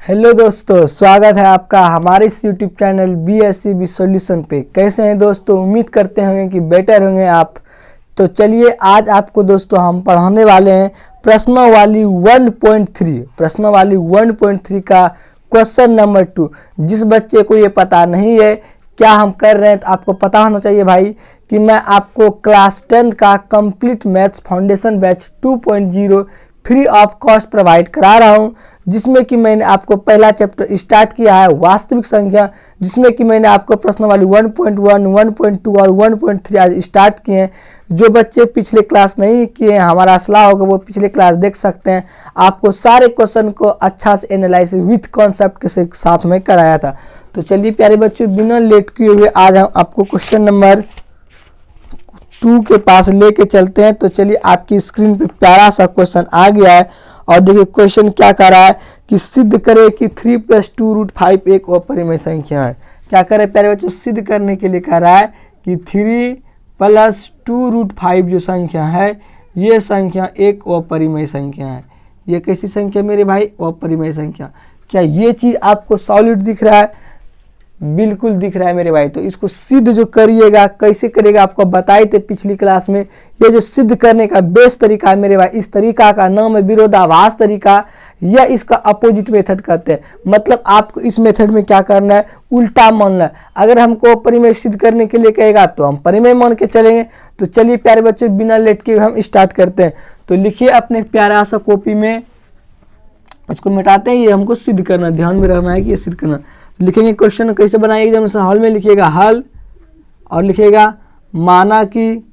Hello दोस्तों, स्वागत है आपका हमारे इस यूट्यूब चैनल BSCB सॉल्यूशन पे। कैसे हैं दोस्तों? उम्मीद करते होंगे कि बेटर होंगे आप। तो चलिए आज आपको दोस्तों हम पढ़ाने वाले हैं प्रश्नावली 1.3 का क्वेश्चन नंबर 2। जिस बच्चे को ये पता नहीं है क्या हम कर रहे हैं तो आपको पता होना चाहिए भाई कि मैं आपको क्लास 10 का complete maths foundation batch 2.0 free of cost provide करा रहा हूं, जिसमें कि मैंने आपको पहला चैप्टर स्टार्ट किया है वास्तविक संख्या, जिसमें कि मैंने आपको प्रश्नावली 1.1, 1.2 और 1.3 आज स्टार्ट किए हैं। जो बच्चे पिछले क्लास नहीं किए हैं, हमारा सलाह होगा वो पिछले क्लास देख सकते हैं। आपको सारे क्वेश्चन को अच्छा से एनालाइसिस विथ कॉन्सेप्ट के साथ में कराया था। तो चलिए प्यारे बच्चों, बिना लेट किए हुए आज हम आपको क्वेश्चन नंबर 2 के पास लेके चलते हैं। तो चलिए आपकी स्क्रीन पे प्यारा सा क्वेश्चन आ गया है और देखिए क्वेश्चन क्या कर रहा है कि सिद्ध करे कि 3 + 2√5 एक अपरिमेय संख्या है। क्या करे प्यारे बच्चों? सिद्ध करने के लिए कह रहा है कि 3 + 2√5 जो संख्या है ये संख्या एक अपरिमेय संख्या है। ये कैसी संख्या मेरे भाई? अपरिमेय संख्या। क्या ये चीज आपको सॉलिड दिख रहा है? बिल्कुल दिख रहा है मेरे भाई। तो इसको सिद्ध जो करिएगा, कैसे करेगा आपको बताए थे पिछली क्लास में। ये जो सिद्ध करने का बेस्ट तरीका है मेरे भाई, इस तरीका का नाम है विरोधाभास तरीका, या इसका अपोजिट मेथड कहते हैं। मतलब आपको इस मेथड में क्या करना है? उल्टा मानना है। अगर हमको परिमेय सिद्ध करने के लिए कहेगा तो हम परिमेय मान के चलेंगे। तो चलिए प्यारे बच्चों, बिना लेट के हम स्टार्ट करते हैं। तो लिखिए अपने प्यारा सा कॉपी में, इसको मिटाते हैं। ये हमको सिद्ध करना, ध्यान में रखना है कि ये सिद्ध करना। लिखेंगे क्वेश्चन कैसे बनाएंगे, जब हॉल में लिखिएगा हल और लिखिएगा माना कि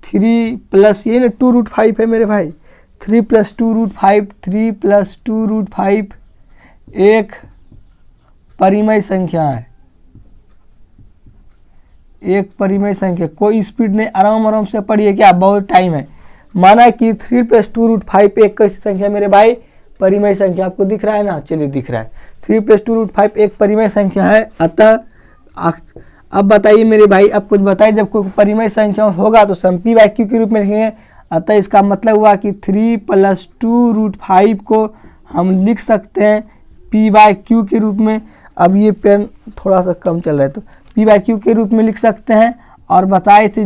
3 + ये ना 2√5 है मेरे भाई। 3 + 2√5 एक परिमेय संख्या है। एक परिमेय संख्या, कोई स्पीड नहीं, आराम से पढ़िए, क्या बहुत टाइम है। माना कि 3 + 2√5 एक कैसी संख्या मेरे भाई? परिमेय संख्या। आपको दिख रहा है ना? चलिए दिख रहा है। 3 + 2√5 एक परिमेय संख्या है। अतः अब बताइए मेरे भाई, अब कुछ बताइए, जब कोई परिमेय संख्या होगा तो हम P/Q के रूप में लिखेंगे। अतः इसका मतलब हुआ कि 3 + 2√5 को हम लिख सकते हैं P/Q के रूप में। अब ये पेन थोड़ा सा कम चल रहा है तो P/Q के रूप में लिख सकते हैं। और बताए थे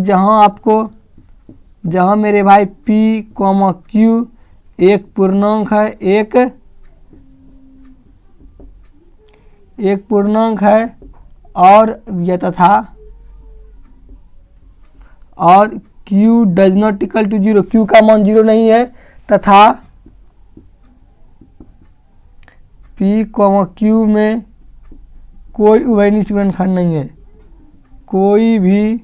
जहाँ मेरे भाई P, Q एक पूर्णांक है, एक पूर्णांक है, और यह तथा और Q does not equal to 0, Q का मान 0 नहीं है, तथा P, Q में कोई उभयनिष्ठ गुणनखंड नहीं है। कोई भी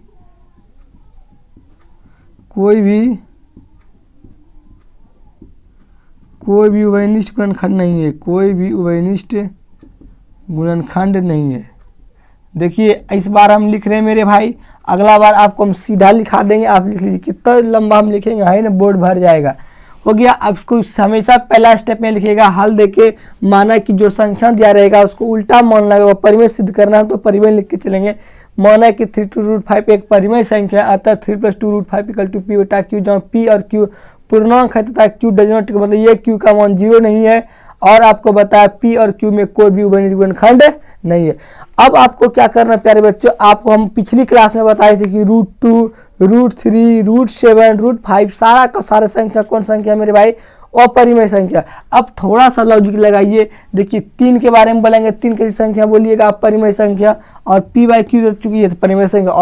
उभयनिष्ठ गुणनखंड नहीं है। कोई भी उभयनिष्ठ गुणनखंड नहीं है। देखिए इस बार हम लिख रहे हैं मेरे भाई, अगला बार आपको हम सीधा लिखा देंगे। आप लिख लीजिए, कितना लंबा हम लिखेंगे है ना, बोर्ड भर जाएगा। हो गया। आपको हमेशा पहला स्टेप में लिखिएगा हल देके, माना कि जो संख्या दिया रहेगा उसको उल्टा मानना है। परिमेय सिद्ध करना है तो परिमेय लिख के चलेंगे। माना कि 3 + 2√5 एक परिमेय संख्या, अतः 3 + 2√5 = P/Q, जहाँ P और Q पूर्णांक है तथा Q डज नॉट, मतलब ये Q का मान 0 नहीं है। और आपको बताया P और Q में कोई भी उभयनिष्ठ गुणनखंड नहीं है। अब आपको क्या करना है प्यारे बच्चों, आपको हम पिछली क्लास में बताए थे कि √2, √3, √7, √5 सारा का सारा संख्या कौन संख्या मेरे भाई? अपरिमेय संख्या। अब थोड़ा सा लॉजिक लगाइए। देखिए 3 के बारे में बोलेंगे, 3 कैसी संख्या बोलिएगा? अपरिमेय संख्या। और P/Q चूंकि ये परिमेय संख्या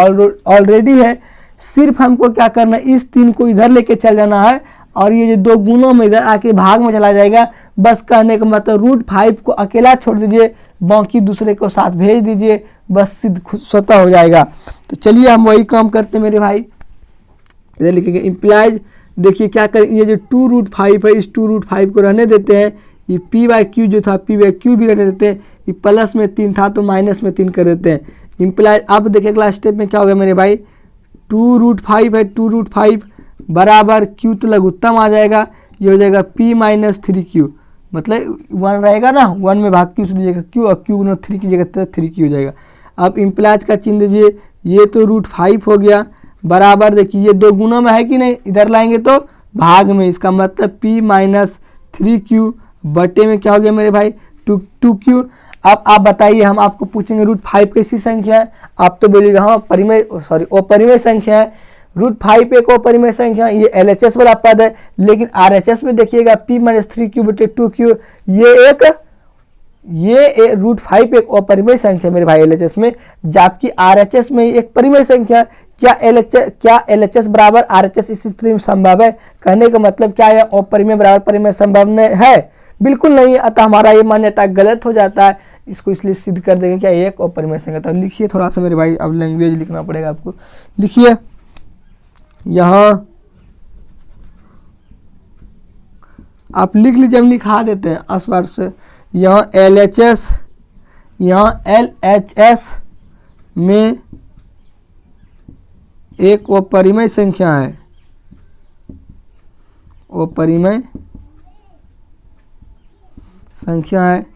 ऑलरेडी है, सिर्फ हमको क्या करना है, इस 3 को इधर लेके चल जाना है और ये जो 2 गुणों में इधर आके भाग में चला जाएगा। बस कहने का मतलब √5 को अकेला छोड़ दीजिए, बाकी दूसरे को साथ भेज दीजिए, बस सिद्ध स्वतः हो जाएगा। तो चलिए हम वही काम करते हैं मेरे भाई। इधर लिखेंगे इम्प्लाइज। देखिए क्या करें, ये जो 2√5 है, इस 2√5 को रहने देते हैं। ये P/Q जो था, P/Q भी रहने देते हैं। ये प्लस में 3 था तो माइनस में 3 कर देते हैं। इम्प्लाइज। अब देखिए अगला स्टेप में क्या होगा मेरे भाई? 2√5 है, 2√5 बराबर Q तो लघुत्तम आ जाएगा। ये हो जाएगा P - 3Q, मतलब 1 रहेगा ना, 1 में भाग Q से दीजिएगा Q, और Q गुना 3 कीजिएगा तो 3Q हो जाएगा। अब इम्प्लाइज का चिन्ह दीजिए। ये तो √5 हो गया, बराबर देखिए ये 2 गुना में है कि नहीं, इधर लाएंगे तो भाग में, इसका मतलब p माइनस 3q बटे में क्या हो गया मेरे भाई 2q। अब आप बताइए, हम आपको पूछेंगे √5 कैसी संख्या है, आप तो बोलिएगा हाँ परिमेय अपरिमेय संख्या है। √5 एक अपरिमेय संख्या, ये LHS वाला पद है, लेकिन RHS में देखिएगा p माइनस 3q बटे 2q, ये √5 एक अपरिमेय संख्या मेरे भाई LHS में, जबकि RHS में एक परिमेय संख्या। क्या LHS बराबर RHS इस स्थिति में संभव है? कहने का मतलब क्या है, अपरिमेय बराबर परिमेय संभव है? बिल्कुल नहीं है। अतः हमारा ये मान्यता गलत हो जाता है। इसको इसलिए सिद्ध कर देंगे क्या एक अपरिमेय संख्या। तो लिखिए थोड़ा सा मेरे भाई, अब लैंग्वेज लिखना पड़ेगा आपको। लिखिए यहाँ आप लिख लीजिए, हम लिखा देते हैं स्पर्श से। यहाँ LHS में एक अपरिमेय संख्या है, अपरिमेय संख्या है,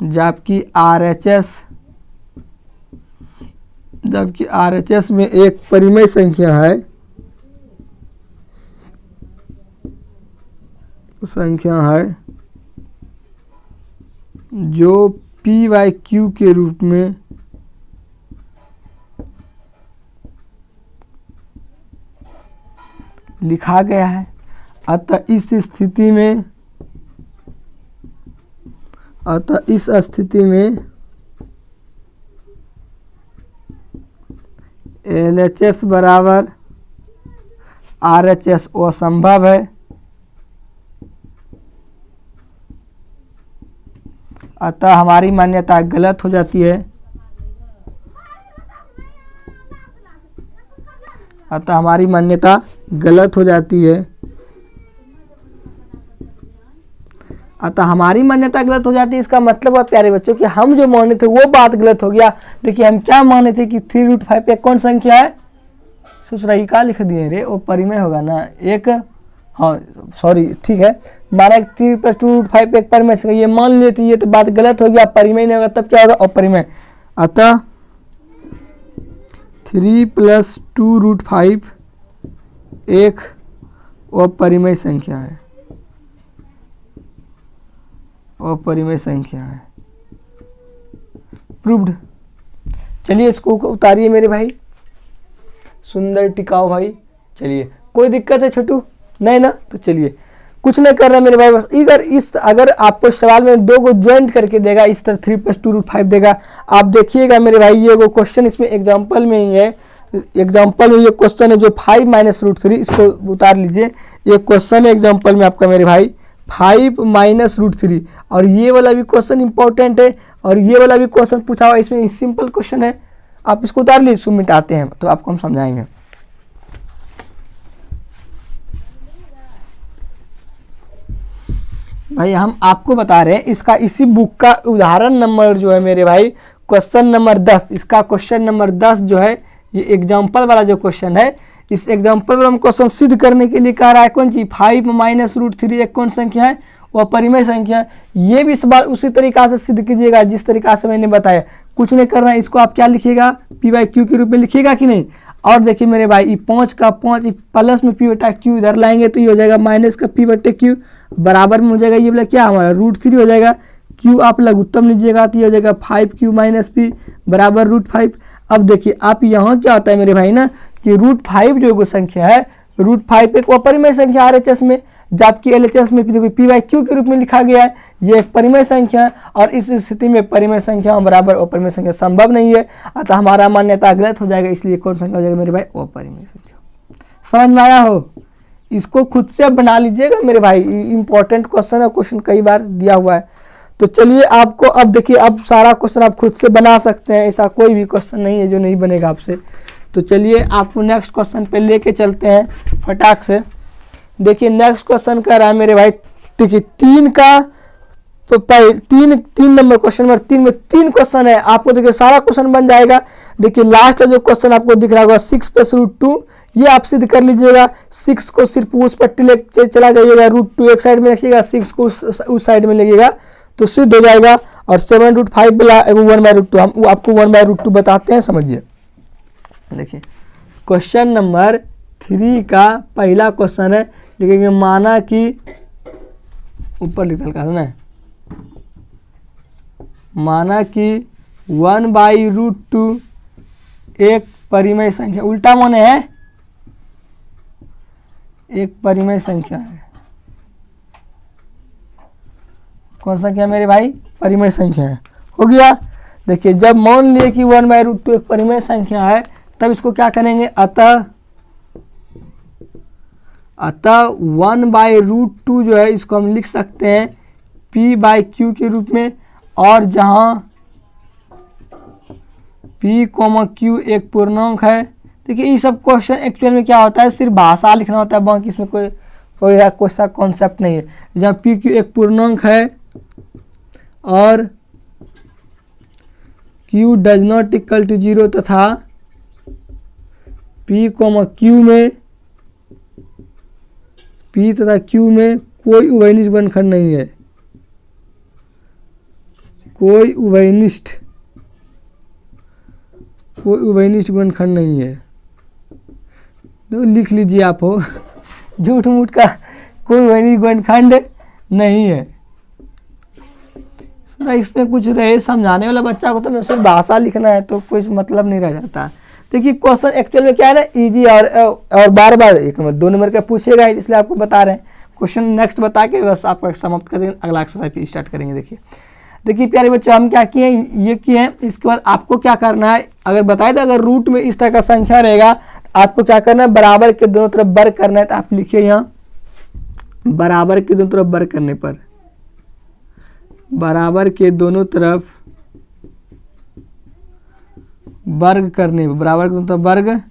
जबकि RHS में एक परिमेय संख्या है, जो p/q के रूप में लिखा गया है। अतः इस स्थिति में LHS बराबर RHS असंभव है। अतः हमारी मान्यता गलत हो जाती है। अतः हमारी मान्यता गलत हो जाती है। इसका मतलब है प्यारे बच्चों कि हम जो माने थे वो बात गलत हो गया। देखिए हम क्या माने थे कि 3√5 एक कौन संख्या है, सोच रही क्या लिख दिए रे, वो परिमेय होगा ना एक, हाँ सॉरी ठीक है, माना 3 + 2√5 एक परिमेय संख्या, ये मान लिए थे, ये तो बात गलत हो गया, परिमेय नहीं होगा तब क्या होगा अपरिमेय। अतः 3 + 2√5 एक अपरिमेय संख्या है, अपरिमेय संख्या है। प्रूव्ड। चलिए इसको उतारिए मेरे भाई, सुंदर टिकाऊ भाई। चलिए कोई दिक्कत है छोटू? नहीं ना, तो चलिए कुछ नहीं कर रहा मेरे भाई, बस अगर आपको सवाल में दो को ज्वाइंट करके देगा, इस तरह 3 + 2√5 देगा। आप देखिएगा मेरे भाई, ये वो क्वेश्चन इसमें एग्जाम्पल में ही है, एग्जाम्पल में ये क्वेश्चन है जो 5 - √3, इसको उतार लीजिए। ये क्वेश्चन है एग्जाम्पल में आपका मेरे भाई 5 - √3, और ये वाला भी क्वेश्चन इंपॉर्टेंट है, और ये वाला भी क्वेश्चन पूछा हुआ, इसमें सिंपल क्वेश्चन है। आप इसको उतार लीजिए, 100 मिनट आते हैं तो आपको हम समझाएंगे। भाई हम आपको बता रहे हैं, इसका इसी बुक का उदाहरण नंबर जो है मेरे भाई क्वेश्चन नंबर 10, इसका क्वेश्चन नंबर 10 जो है, ये एग्जाम्पल वाला जो क्वेश्चन है, इस एग्जाम्पल वाला क्वेश्चन सिद्ध करने के लिए कह रहा है कौन चीज 5 - √3 एक कौन संख्या है, वो परिमेय संख्या है। ये भी सवाल उसी तरीका से सिद्ध कीजिएगा जिस तरीका से मैंने बताया, कुछ नहीं करना है। इसको आप क्या लिखिएगा, p/q के रूप में लिखिएगा कि नहीं। और देखिए मेरे भाई 5 का 5 प्लस में p/q इधर लाएंगे तो ये हो जाएगा माइनस का p/q, बराबर में हो जाएगा ये वाला क्या हमारा √3 हो जाएगा। q आप लघुत्तम लीजिएगा तो ये हो जाएगा 5q - p बराबर √5। अब देखिए आप यहाँ क्या होता है मेरे भाई ना, कि √5 जो संख्या है, √5 एक अपरिमेय संख्या RHS में, जबकि LHS में p/q के रूप में लिखा गया है, ये एक परिमेय संख्या है, और इस स्थिति में परिमेय संख्या बराबर अपरिमेय संख्या संभव नहीं है। अतः हमारा मान्यता गलत हो जाएगा, इसलिए कौन संख्या हो जाएगा मेरे भाई, अपरिमेय संख्या। समझ में आया हो? इसको खुद से बना लीजिएगा मेरे भाई, इंपॉर्टेंट क्वेश्चन है, क्वेश्चन कई बार दिया हुआ है। तो चलिए आपको अब देखिए, अब सारा क्वेश्चन आप खुद से बना सकते हैं, ऐसा कोई भी क्वेश्चन नहीं है जो नहीं बनेगा आपसे। तो चलिए आपको नेक्स्ट क्वेश्चन पे लेके चलते हैं फटाक से। देखिए नेक्स्ट क्वेश्चन कर रहा है मेरे भाई, देखिए 3 नंबर क्वेश्चन नंबर 3 में 3 क्वेश्चन है, आपको देखिए सारा क्वेश्चन बन जाएगा। देखिए लास्ट का जो क्वेश्चन आपको दिख रहा होगा 6 + √2, ये आप सिद्ध कर लीजिएगा। 6 को सिर्फ उस पट्टी ले चला जाइएगा, √2 एक साइड में रखिएगा, 6 को उस साइड में लगेगा तो सिद्ध हो जाएगा। और 7√5 बोला 1/√2, हम आपको 1/√2 बताते हैं, समझिए। देखिए क्वेश्चन नंबर 3 का पहला क्वेश्चन है, लिखेंगे माना कि ऊपर लिखा है ना, माना कि 1/√2 एक परिमेय संख्या, उल्टा माने है, एक परिमेय संख्या है। कौन सा संख्या मेरे भाई? परिमेय संख्या है। हो गया। देखिए जब मान लिए कि 1/√2 एक परिमेय संख्या है, तब इसको क्या करेंगे, अतः 1/√2 जो है इसको हम लिख सकते हैं p/q के रूप में, और जहां p, q एक पूर्णांक है। देखिए ये सब क्वेश्चन एक्चुअल में क्या होता है, सिर्फ भाषा लिखना होता है, बाकी इसमें कोई सा कॉन्सेप्ट नहीं है। जहाँ p, q एक पूर्णांक है और q does not equal to 0 तथा p, q में p तथा q में कोई उभयनिष्ठ गुणनखंड नहीं है, कोई उभयनिष्ठ गुणनखंड नहीं है। तो लिख लीजिए आप हो, झूठ मूठ का कोई उभयनिष्ठ गुणनखंड नहीं है। इसमें कुछ रहे समझाने वाला बच्चा को, तो मैं सिर्फ भाषा लिखना है तो कुछ मतलब नहीं रह जाता। देखिए क्वेश्चन एक्चुअल में क्या है ना, इजी और बार बार 2 नंबर का पूछेगा, इसलिए आपको बता रहे हैं। क्वेश्चन नेक्स्ट बता के बस आपको समाप्त कर देंगे, अगला एक्सरसाइज फिर स्टार्ट करेंगे। देखिए प्यारे बच्चों, हम क्या किए, ये किए हैं। इसके बाद आपको क्या करना है, अगर बताए तो अगर रूट में इस तरह का संख्या रहेगा, आपको क्या करना है, बराबर के दोनों तरफ वर्ग करना है। तो आप लिखिए यहाँ, बराबर के दोनों तरफ वर्ग करने पर, बराबर के दोनों तरफ वर्ग करने पर, बराबर के दोनों तरफ वर्ग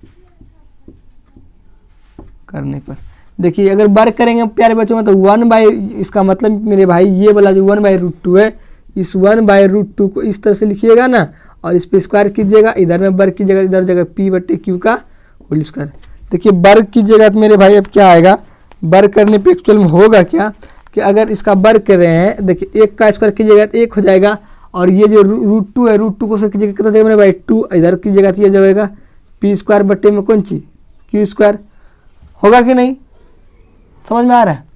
करने पर, देखिए अगर वर्ग करेंगे प्यारे बच्चों में, तो 1 इसका मतलब मेरे भाई ये वाला जो 1/√2 है, इस 1/√2 को इस तरह से लिखिएगा ना, और इस पे स्क्वायर कीजिएगा, इधर में वर्ग कीजिएगा, इधर जगह p/q का होल स्क्वायर। देखिए वर्ग कीजिएगा तो मेरे भाई अब क्या आएगा, वर्ग करने पे एक्चुअल में होगा क्या कि अगर इसका वर्ग कर रहे हैं, देखिए 1 का स्क्वायर कीजिएगा तो 1 हो जाएगा, और ये जो √2 है, √2 को से कीजिएगा कितना मेरे भाई 2, इधर कीजिएगा तो ये जाएगा p² बट्टे में कौन चीज q²। होगा कि नहीं, समझ में आ रहा है?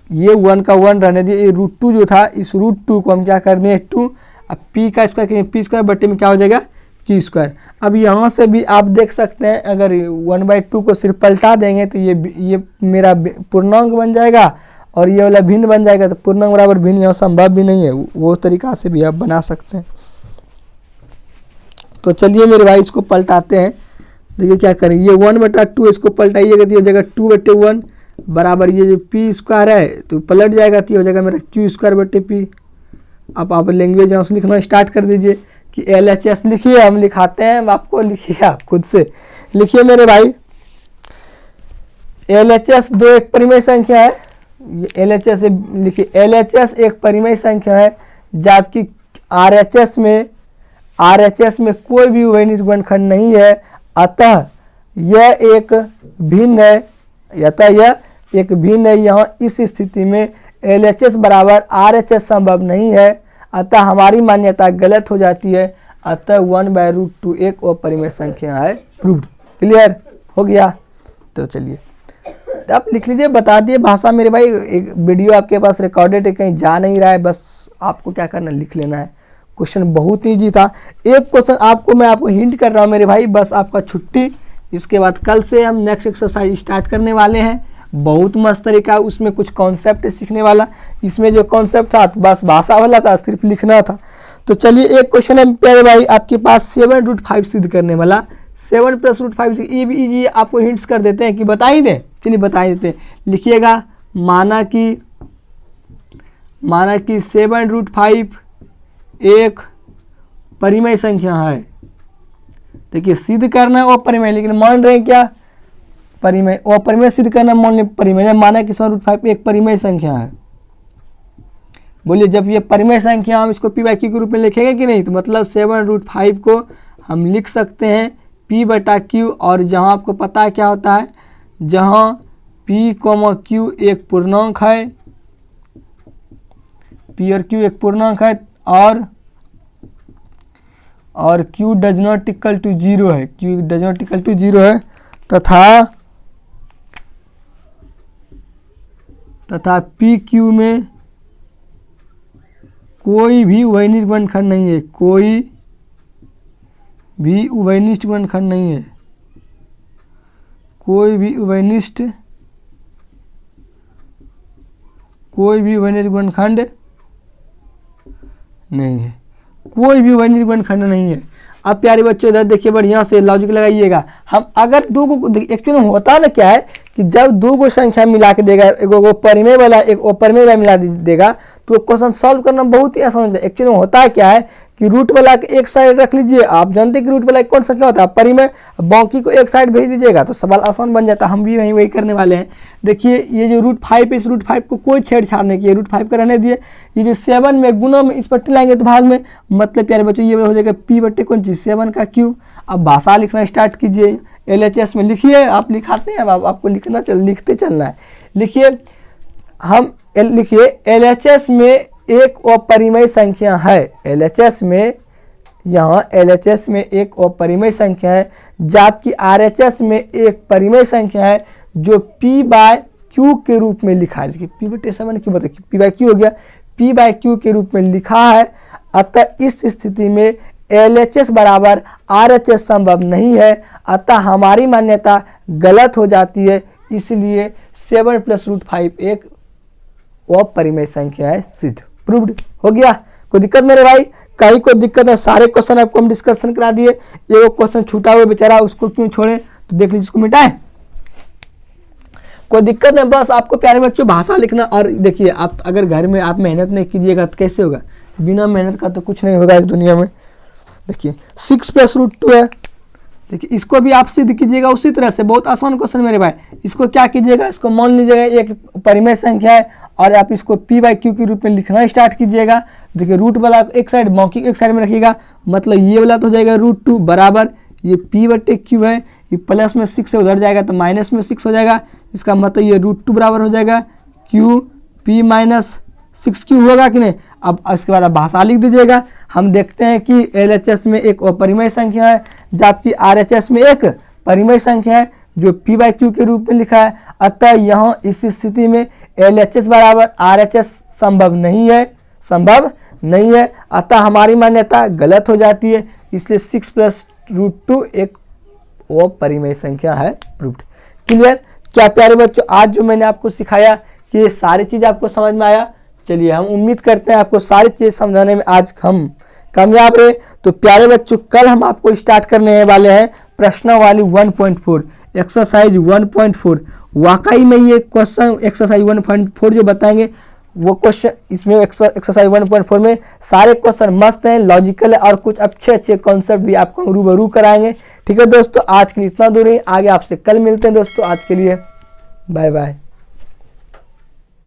ये 1 का 1 रहने दिए, ये √2 जो था, इस √2 को हम क्या कर दें 2, अब p का स्क्वायर करेंगे, p² बट्टे में क्या हो जाएगा q²। अब यहाँ से भी आप देख सकते हैं, अगर 1/2 को सिर्फ पलटा देंगे तो ये मेरा पूर्णांक बन जाएगा, और ये वाला भिन्न बन जाएगा। तो पूर्णांक बराबर भिन्न यहाँ संभव भी नहीं है, वो तरीका से भी आप बना सकते हैं। तो चलिए मेरे भाई इसको पलटाते हैं। देखिए क्या करेंगे, ये 1/2 इसको पलटाइएगा तो हो जाएगा 2/1 बराबर ये जो p² है तो पलट जाएगा तो हो जाएगा मेरा q² बट्टे p। अब आप लैंग्वेज यहाँ से लिखना स्टार्ट कर दीजिए कि LHS लिखिए, हम लिखाते हैं आपको, लिखिए आप खुद से लिखिए मेरे भाई। LHS 2 एक परिमेय संख्या है, LHS लिखिए, LHS एक परिमेय संख्या है, जबकि RHS में कोई भी उभयनिष्ठ गुणनखंड नहीं है, अतः यह एक भिन्न है। यहाँ इस स्थिति में LHS बराबर RHS संभव नहीं है, अतः हमारी मान्यता गलत हो जाती है, अतः 1/√2 एक अपरिमेय संख्या है, प्रूव्ड। क्लियर हो गया? तो चलिए आप लिख लीजिए, बता दिए भाषा मेरे भाई। एक वीडियो आपके पास रिकॉर्डेड है, कहीं जा नहीं रहा है, बस आपको क्या करना है, लिख लेना है। क्वेश्चन बहुत ईजी था। एक क्वेश्चन मैं आपको हिंट कर रहा हूँ मेरे भाई, बस आपका छुट्टी। इसके बाद कल से हम नेक्स्ट एक्सरसाइज स्टार्ट करने वाले हैं। बहुत मस्त तरीका, उसमें कुछ कॉन्सेप्ट सीखने वाला। इसमें जो कॉन्सेप्ट था बस भाषा वाला था, सिर्फ लिखना था। तो चलिए एक क्वेश्चन है प्यारे भाई आपके पास 7√5 सिद्ध करने वाला। 7 + √5 ये भी ईजी, आपको हिंट्स कर देते हैं कि बता ही दें। चलिए बता ही देते हैं, लिखिएगा माना कि 7√5 एक परिमेय संख्या है। देखिए सिद्ध करना है वो परिमेय, लेकिन मान रहे हैं क्या परिमेय, वो परिमेय सिद्ध करना मान ले परिमेय। माना कि 7√5 एक परिमेय संख्या है। बोलिए जब ये परिमेय संख्या हम इसको p/q के रूप में लिखेंगे कि नहीं, तो मतलब 7√5 को हम लिख सकते हैं p/q, और जहां आपको पता है क्या होता है, जहां p, q एक पूर्णांक है, p और q एक पूर्णांक है, और q does not equal to 0 है, q does not equal to 0 है, तथा तथा पी क्यू में कोई भी उभयनिष्ठ गुणनखंड नहीं है, कोई भी उभयनिष्ठ गुणनखंड नहीं है, कोई भी उभयनिष्ठ गुणनखंड नहीं है, कोई भी उभयनिष्ठ गुणनखंड नहीं है। अब प्यारे बच्चों इधर देखिए, बढ़िया से लॉजिक लगाइएगा। हम अगर दो को एक्चुअली होता ना क्या है कि जब दो को संख्या मिला के देगा, एक परिमेय वाला एक अपरिमेय वाला मिला देगा, तो क्वेश्चन सॉल्व करना बहुत ही आसान होता है। एक्चुअली होता है क्या है कि रूट वाला के एक साइड रख लीजिए, आप जानते हैं कि रूट वाला कौन संख्या होता है, परिमेय, बाकी को एक साइड भेज दीजिएगा तो सवाल आसान बन जाता है। हम भी वही करने वाले हैं। देखिए ये जो √5 है, इस √5 को कोई छेड़छाड़ नहीं किया, √5 का रहने दिए। ये जो 7 में गुना में इस पट्टी लाएंगे तो भाग में, मतलब प्यारे बच्चों ये हो जाएगा p बट्टे कौन चीज 7 का क्यूब। अब भाषा लिखना स्टार्ट कीजिए, LHS में लिखिए, आप लिखाते हैं, अब आपको लिखते चलना है। लिखिए, हम लिखिए LHS में एक अपरिमेय संख्या है, LHS में, यहाँ LHS में एक अपरिमेय संख्या है, जबकि RHS में एक परिमेय संख्या है जो p/q के रूप में लिखा है। p बटे 7 क्यों बताइए, p/q हो गया, p/q के रूप में लिखा है। अतः इस स्थिति में LHS बराबर RHS संभव नहीं है, अतः हमारी मान्यता गलत हो जाती है। इसलिए 7 + √5 एक अपरिमेय संख्या है, सिद्ध, प्रूव्ड हो गया। कोई दिक्कत मेरे भाई? कहीं कोई दिक्कत है? सारे क्वेश्चन आपको हम डिस्कशन करा दिए, ये क्वेश्चन छूटा हुआ बेचारा, उसको क्यों छोड़े, तो देख लीजिए, इसको मिटाए, कोई दिक्कत नहीं। बस आपको प्यारे बच्चों भाषा लिखना, और देखिए आप अगर घर में आप मेहनत नहीं कीजिएगा तो कैसे होगा, बिना मेहनत का तो कुछ नहीं होगा इस दुनिया में। देखिए 6 + √2 है, देखिए इसको भी आप सिद्ध कीजिएगा उसी तरह से, बहुत आसान क्वेश्चन मेरे भाई। इसको क्या कीजिएगा, इसको मान लीजिएगा एक परिमेय संख्या है और आप इसको p/q के रूप में लिखना स्टार्ट कीजिएगा। देखिए रूट वाला एक साइड, बाकी एक साइड में रखिएगा, मतलब ये वाला तो हो जाएगा √2 बराबर ये p/q है, ये प्लस में 6 से उधर जाएगा तो माइनस में 6 हो जाएगा, इसका मतलब ये √2 बराबर हो जाएगा q p - 6q होगा कि नहीं। अब इसके बाद आप भाषा लिख दीजिएगा। हम देखते हैं कि LHS में एक अपरिमेय संख्या है, जबकि RHS में एक परिमेय संख्या है जो p/q के रूप में लिखा है। अतः यहाँ इस स्थिति में LHS बराबर RHS संभव नहीं है, अतः हमारी मान्यता गलत हो जाती है। इसलिए 6 + √2 एक अपरिमेय संख्या है, प्रूव्ड। क्लियर? क्या प्यारे बच्चों, आज जो मैंने आपको सिखाया कि ये सारी चीज़ आपको समझ में आया? चलिए हम उम्मीद करते हैं आपको सारी चीज़ समझाने में आज हम कामयाब रहे। तो प्यारे बच्चों, कल हम आपको स्टार्ट करने वाले हैं प्रश्नावली 1.4, एक्सरसाइज 1.4। वाकई में ये क्वेश्चन एक्सरसाइज 1.4 जो बताएंगे वो क्वेश्चन, इसमें एक्सरसाइज 1.4 में सारे क्वेश्चन मस्त हैं, लॉजिकल है, और कुछ अच्छे कॉन्सेप्ट भी आपको हम रूबरू कराएंगे। ठीक है दोस्तों, आज के लिए इतना दूर ही, आगे आपसे कल मिलते हैं दोस्तों। आज के लिए बाय बाय।